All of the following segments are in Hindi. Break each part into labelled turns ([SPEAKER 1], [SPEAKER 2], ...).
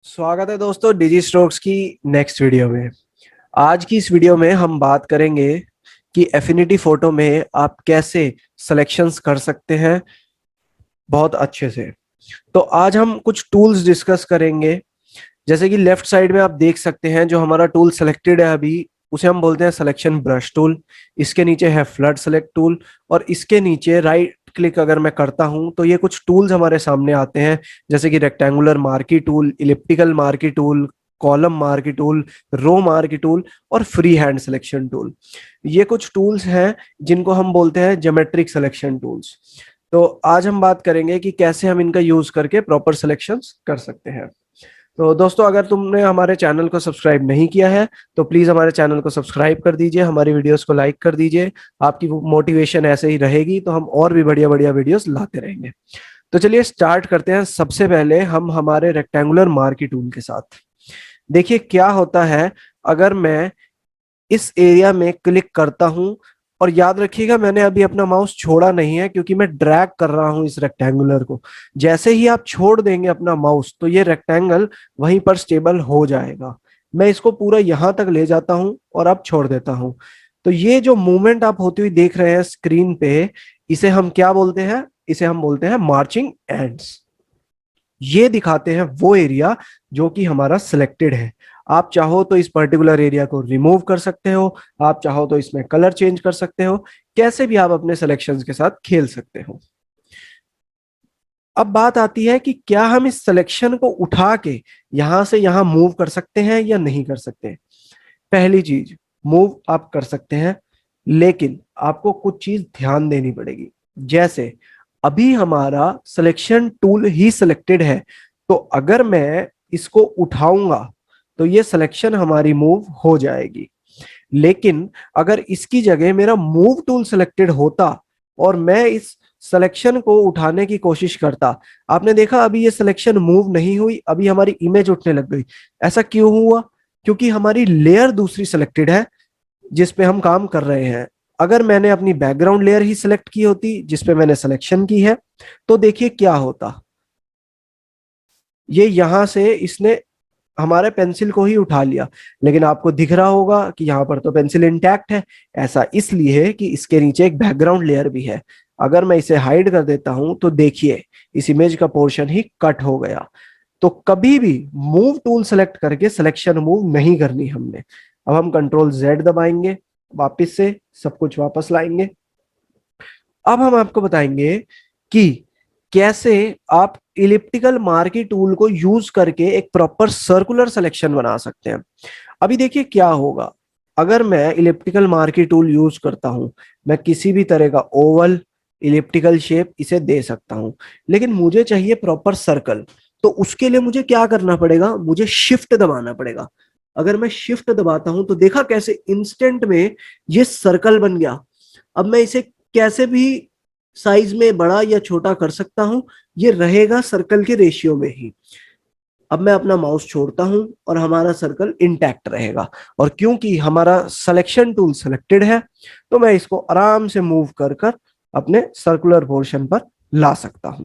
[SPEAKER 1] स्वागत है दोस्तों डिजी स्ट्रोक्स की नेक्स्ट वीडियो में। आज की इस वीडियो में हम बात करेंगे कि एफिनिटी फोटो में आप कैसे सिलेक्शंस कर सकते हैं बहुत अच्छे से। तो आज हम कुछ टूल्स डिस्कस करेंगे। जैसे कि लेफ्ट साइड में आप देख सकते हैं जो हमारा टूल सेलेक्टेड है अभी, उसे हम बोलते हैं सिलेक्शन ब्रश टूल। इसके नीचे है फ्लड सेलेक्ट टूल और इसके नीचे राइट क्लिक अगर मैं करता हूं तो ये कुछ टूल्स हमारे सामने आते हैं, जैसे कि rectangular marquee tool, elliptical marquee tool, column marquee tool, row marquee tool और फ्री हैंड सिलेक्शन टूल। ये कुछ टूल्स हैं जिनको हम बोलते हैं ज्योमेट्रिक सिलेक्शन टूल्स। तो आज हम बात करेंगे कि कैसे हम इनका यूज करके प्रॉपर सिलेक्शंस कर सकते हैं। तो दोस्तों, अगर तुमने हमारे चैनल को सब्सक्राइब नहीं किया है तो प्लीज हमारे चैनल को सब्सक्राइब कर दीजिए, हमारी वीडियोस को लाइक कर दीजिए। आपकी मोटिवेशन ऐसे ही रहेगी तो हम और भी बढ़िया बढ़िया वीडियोस लाते रहेंगे। तो चलिए स्टार्ट करते हैं। सबसे पहले हम हमारे रेक्टेंगुलर मार्की टूल के साथ देखिए क्या होता है। अगर मैं इस एरिया में क्लिक करता हूं, और याद रखिएगा मैंने अभी अपना माउस छोड़ा नहीं है क्योंकि मैं ड्रैग कर रहा हूं इस रेक्टेंगुलर को। जैसे ही आप छोड़ देंगे अपना माउस तो ये रेक्टेंगल वहीं पर स्टेबल हो जाएगा। मैं इसको पूरा यहां तक ले जाता हूं और अब छोड़ देता हूं। तो ये जो मूवमेंट आप होती हुई देख रहे हैं स्क्रीन पे, इसे हम क्या बोलते हैं? इसे हम बोलते हैं मार्चिंग एंड्स। ये दिखाते हैं वो एरिया जो कि हमारा सिलेक्टेड है। आप चाहो तो इस पर्टिकुलर एरिया को रिमूव कर सकते हो, आप चाहो तो इसमें कलर चेंज कर सकते हो, कैसे भी आप अपने सिलेक्शंस के साथ खेल सकते हो। अब बात आती है कि क्या हम इस सिलेक्शन को उठा के यहां से यहां मूव कर सकते हैं या नहीं कर सकते। पहली चीज, मूव आप कर सकते हैं, लेकिन आपको कुछ चीज ध्यान देनी पड़ेगी। जैसे अभी हमारा सिलेक्शन टूल ही सिलेक्टेड है, तो अगर मैं इसको उठाऊंगा तो ये सिलेक्शन हमारी मूव हो जाएगी। लेकिन अगर इसकी जगह मेरा मूव टूल सिलेक्टेड होता और मैं इस सिलेक्शन को उठाने की कोशिश करता, आपने देखा अभी ये सिलेक्शन मूव नहीं हुई, अभी हमारी इमेज उठने लग गई। ऐसा क्यों हुआ? क्योंकि हमारी लेयर दूसरी सिलेक्टेड है जिस पे हम काम कर रहे हैं। अगर मैंने अपनी बैकग्राउंड लेयर ही सिलेक्ट की होती जिस पे मैंने सिलेक्शन की है, तो देखिए क्या होता। ये यहां से इसने हमारे पेंसिल को ही उठा लिया, लेकिन आपको दिख रहा होगा कि यहाँ पर तो पेंसिल इंटैक्ट है। ऐसा इसलिए है कि इसके नीचे एक बैकग्राउंड लेयर भी है। अगर मैं इसे हाइड कर देता हूं तो देखिए इस इमेज का पोर्शन ही कट हो गया। तो कभी भी मूव टूल सेलेक्ट करके सिलेक्शन मूव नहीं करनी हमने। अब हम कंट्रोल जेड दबाएंगे, वापस से सब कुछ वापस लाएंगे। अब हम आपको बताएंगे कि कैसे आप इलिप्टिकल मार्की टूल को यूज करके एक प्रॉपर सर्कुलर सिलेक्शन बना सकते हैं। अभी देखिए क्या होगा। अगर मैं इलिप्टिकल मार्की टूल यूज करता हूं, मैं किसी भी तरह का ओवल, इलिप्टिकल शेप इसे दे सकता हूं, लेकिन मुझे चाहिए प्रॉपर सर्कल। तो उसके लिए मुझे क्या करना पड़ेगा? मुझे शिफ्ट दबाना पड़ेगा। अगर मैं शिफ्ट दबाता हूं तो देखा कैसे इंस्टेंट में ये सर्कल बन गया। अब मैं इसे कैसे भी साइज में बड़ा या छोटा कर सकता हूं, ये रहेगा सर्कल के रेशियो में ही। अब मैं अपना माउस छोड़ता हूं और हमारा सर्कल इंटैक्ट रहेगा। और क्योंकि हमारा सिलेक्शन टूल सिलेक्टेड है तो मैं इसको आराम से मूव कर कर अपने सर्कुलर पोर्शन पर ला सकता हूं।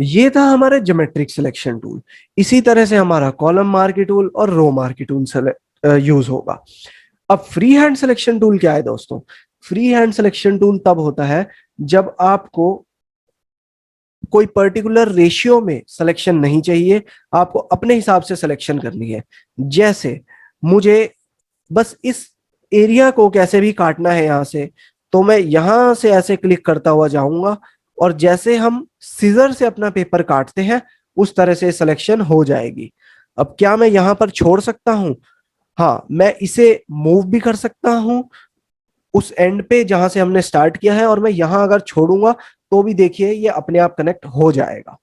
[SPEAKER 1] ये था हमारे ज्योमेट्रिक सिलेक्शन टूल। इसी तरह से हमारा कॉलम मार्की टूल और रो मार्की टूल यूज होगा। अब फ्री हैंड सिलेक्शन टूल क्या है दोस्तों? फ्री हैंड सिलेक्शन टूल तब होता है जब आपको कोई पर्टिकुलर रेशियो में सिलेक्शन नहीं चाहिए, आपको अपने हिसाब से सिलेक्शन करनी है। जैसे मुझे बस इस एरिया को कैसे भी काटना है यहां से, तो मैं यहां से ऐसे क्लिक करता हुआ जाऊंगा और जैसे हम सीजर से अपना पेपर काटते हैं उस तरह से सिलेक्शन हो जाएगी। अब क्या मैं यहां पर छोड़ सकता हूं? हाँ, मैं इसे मूव भी कर सकता हूं उस एंड पे जहां से हमने स्टार्ट किया है, और मैं यहां अगर छोड़ूंगा तो भी देखिए ये अपने आप कनेक्ट हो जाएगा।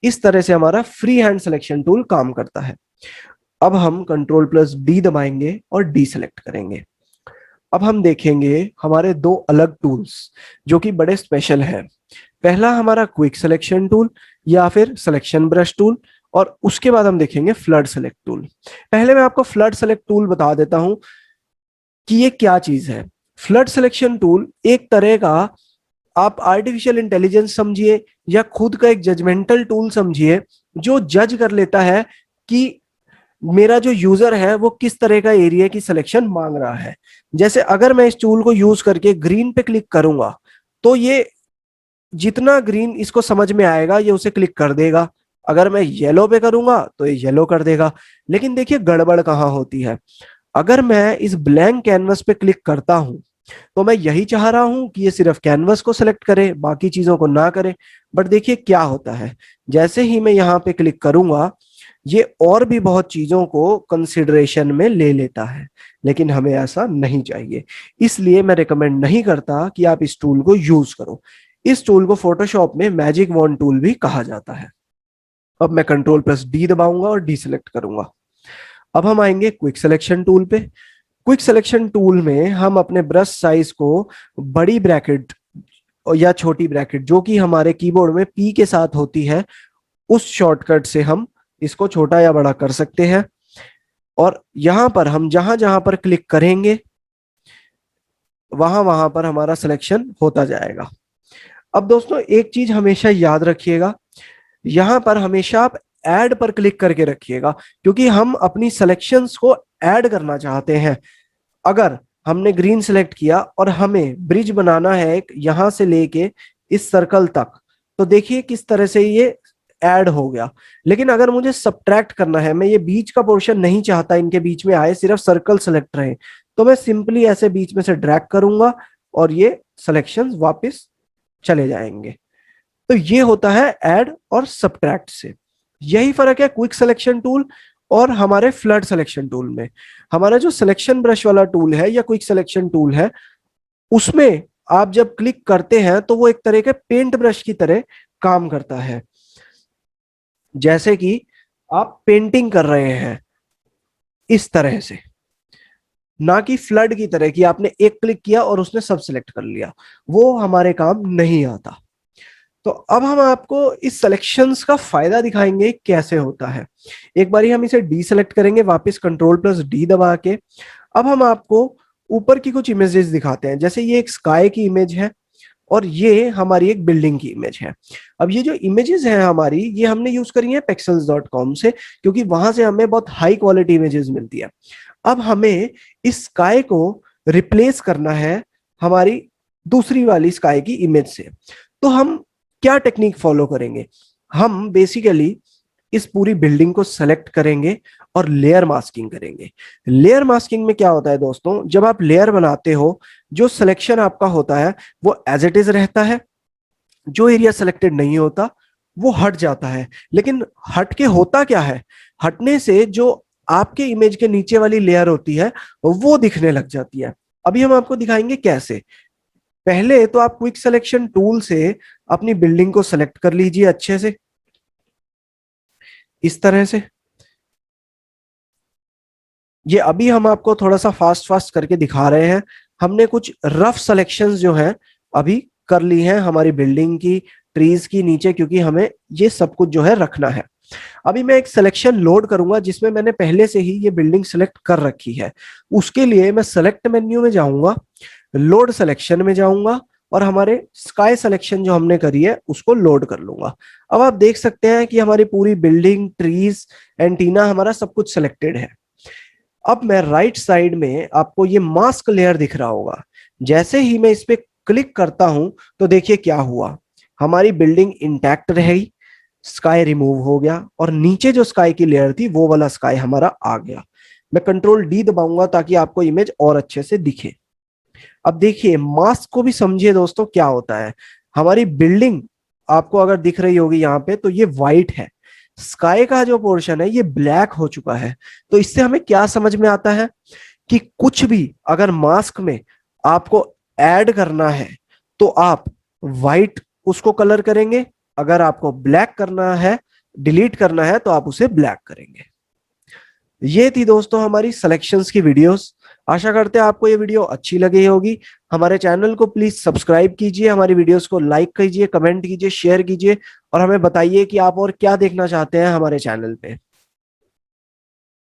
[SPEAKER 1] इस तरह से हमारा फ्री हैंड सिलेक्शन टूल काम करता है। अब हम कंट्रोल प्लस डी दबाएंगे और डी सेलेक्ट करेंगे। अब हम देखेंगे हमारे दो अलग टूल्स जो कि बड़े स्पेशल हैं। पहला हमारा क्विक सिलेक्शन टूल या फिर सिलेक्शन ब्रश टूल, और उसके बाद हम देखेंगे फ्लड सेलेक्ट टूल। पहले मैं आपको फ्लड सेलेक्ट टूल बता देता हूं कि ये क्या चीज है। फ्लड सिलेक्शन टूल एक तरह का आप आर्टिफिशियल इंटेलिजेंस समझिए या खुद का एक जजमेंटल टूल समझिए जो जज कर लेता है कि मेरा जो यूजर है वो किस तरह का एरिया की सिलेक्शन मांग रहा है। जैसे अगर मैं इस टूल को यूज करके ग्रीन पे क्लिक करूंगा तो ये जितना ग्रीन इसको समझ में आएगा ये उसे क्लिक कर देगा। अगर मैं येलो पे करूंगा तो ये येलो कर देगा। लेकिन देखिए गड़बड़ कहाँ होती है। अगर मैं इस ब्लैंक कैनवस पे क्लिक करता हूं तो मैं यही चाह रहा हूं कि ये सिर्फ कैनवस को सिलेक्ट करे, बाकी चीजों को ना करे। बट देखिए क्या होता है, जैसे ही मैं यहाँ पे क्लिक करूंगा ये और भी बहुत चीजों को कंसिडरेशन में ले लेता है, लेकिन हमें ऐसा नहीं चाहिए। इसलिए मैं रिकमेंड नहीं करता कि आप इस टूल को यूज करो। इस टूल को फोटोशॉप में मैजिक वॉन्ड टूल भी कहा जाता है। अब मैं कंट्रोल प्लस डी दबाऊंगा और डी सिलेक्ट करूंगा। अब हम आएंगे क्विक सिलेक्शन टूल पे। क्विक सिलेक्शन टूल में हम अपने ब्रश साइज को बड़ी ब्रैकेट या छोटी ब्रैकेट जो कि हमारे कीबोर्ड में पी के साथ होती है उस शॉर्टकट से हम इसको छोटा या बड़ा कर सकते हैं। और यहां पर हम जहां जहां पर क्लिक करेंगे वहां वहां पर हमारा सिलेक्शन होता जाएगा। अब दोस्तों एक चीज हमेशा याद रखिएगा, यहां पर हमेशा आप ऐड पर क्लिक करके रखिएगा क्योंकि हम अपनी सिलेक्शंस को ऐड करना चाहते हैं। अगर हमने ग्रीन सेलेक्ट किया और हमें ब्रिज बनाना है एक यहां से लेके इस सर्कल तक, तो देखिए किस तरह से ये ऐड हो गया। लेकिन अगर मुझे सब्ट्रैक्ट करना है, मैं ये बीच का पोर्शन नहीं चाहता इनके बीच में आए, सिर्फ सर्कल सेलेक्ट रहे, तो मैं सिंपली ऐसे बीच में से ड्रैग करूंगा और ये सिलेक्शंस वापस चले जाएंगे। तो ये होता है ऐड और सब्ट्रैक्ट से। यही फर्क है क्विक सिलेक्शन टूल और हमारे फ्लड सिलेक्शन टूल में। हमारा जो सिलेक्शन ब्रश वाला टूल है या क्विक सिलेक्शन टूल है उसमें आप जब क्लिक करते हैं तो वो एक तरह के पेंट ब्रश की तरह काम करता है, जैसे कि आप पेंटिंग कर रहे हैं इस तरह से, ना कि फ्लड की तरह कि आपने एक क्लिक किया और उसने सब सिलेक्ट कर लिया। वो हमारे काम नहीं आता। तो अब हम आपको इस सिलेक्शंस का फायदा दिखाएंगे कैसे होता है। एक बारी हम इसे डी सेलेक्ट करेंगे, वापस कंट्रोल प्लस डी दबा के। अब हम आपको ऊपर की कुछ इमेजेस दिखाते हैं। जैसे ये एक स्काई की इमेज है और ये हमारी एक बिल्डिंग की इमेज है। अब ये जो इमेजेस हैं हमारी, ये हमने यूज करी है pexels.com से, क्योंकि वहां से हमें बहुत हाई क्वालिटी इमेजेस मिलती है। अब हमें इस स्काई को रिप्लेस करना है हमारी दूसरी वाली स्काई की इमेज से। तो हम क्या टेक्निक फॉलो करेंगे, हम बेसिकली इस पूरी बिल्डिंग को सेलेक्ट करेंगे और लेयर मास्किंग करेंगे। लेयर मास्किंग में क्या होता है दोस्तों, जब आप लेयर बनाते हो जो सिलेक्शन आपका होता है वो एज इट इज रहता है, जो एरिया सिलेक्टेड नहीं होता वो हट जाता है। लेकिन हट के होता क्या है, हटने से जो आपके इमेज के नीचे वाली लेयर होती है वो दिखने लग जाती है। अभी हम आपको दिखाएंगे कैसे। पहले तो आप क्विक सिलेक्शन टूल से अपनी बिल्डिंग को सेलेक्ट कर लीजिए अच्छे से इस तरह से। ये अभी हम आपको थोड़ा सा फास्ट फास्ट करके दिखा रहे हैं। हमने कुछ रफ सिलेक्शंस जो है अभी कर ली हैं हमारी बिल्डिंग की, ट्रीज की नीचे, क्योंकि हमें ये सब कुछ जो है रखना है। अभी मैं एक सिलेक्शन लोड करूंगा जिसमें मैंने पहले से ही ये बिल्डिंग सेलेक्ट कर रखी है। उसके लिए मैं सेलेक्ट मेन्यू में जाऊंगा, लोड सिलेक्शन में जाऊंगा और हमारे स्काई सिलेक्शन जो हमने करी है उसको लोड कर लूंगा। अब आप देख सकते हैं कि हमारी पूरी बिल्डिंग, ट्रीज, एंटीना, हमारा सब कुछ सिलेक्टेड है। अब मैं राइट साइड में आपको ये मास्क लेयर दिख रहा होगा, जैसे ही मैं इस पे क्लिक करता हूं तो देखिए क्या हुआ, हमारी बिल्डिंग इंटैक्ट रहेगी, स्काई रिमूव हो गया और नीचे जो स्काई की लेयर थी वो वाला स्काई हमारा आ गया। मैं कंट्रोल डी दबाऊंगा ताकि आपको इमेज और अच्छे से दिखे। अब देखिए मास्क को भी समझिए दोस्तों क्या होता है। हमारी बिल्डिंग आपको अगर दिख रही होगी यहाँ पे तो ये व्हाइट है, स्काई का जो पोर्शन है ये ब्लैक हो चुका है। तो इससे हमें क्या समझ में आता है कि कुछ भी अगर मास्क में आपको ऐड करना है तो आप व्हाइट उसको कलर करेंगे, अगर आपको ब्लैक करना है, डिलीट करना है, तो आप उसे ब्लैक करेंगे। ये थी दोस्तों हमारी सिलेक्शंस की वीडियोस। आशा करते हैं आपको ये वीडियो अच्छी लगी होगी। हमारे चैनल को प्लीज सब्सक्राइब कीजिए, हमारी वीडियोस को लाइक कीजिए, कमेंट कीजिए, शेयर कीजिए और हमें बताइए कि आप और क्या देखना चाहते हैं हमारे चैनल पे।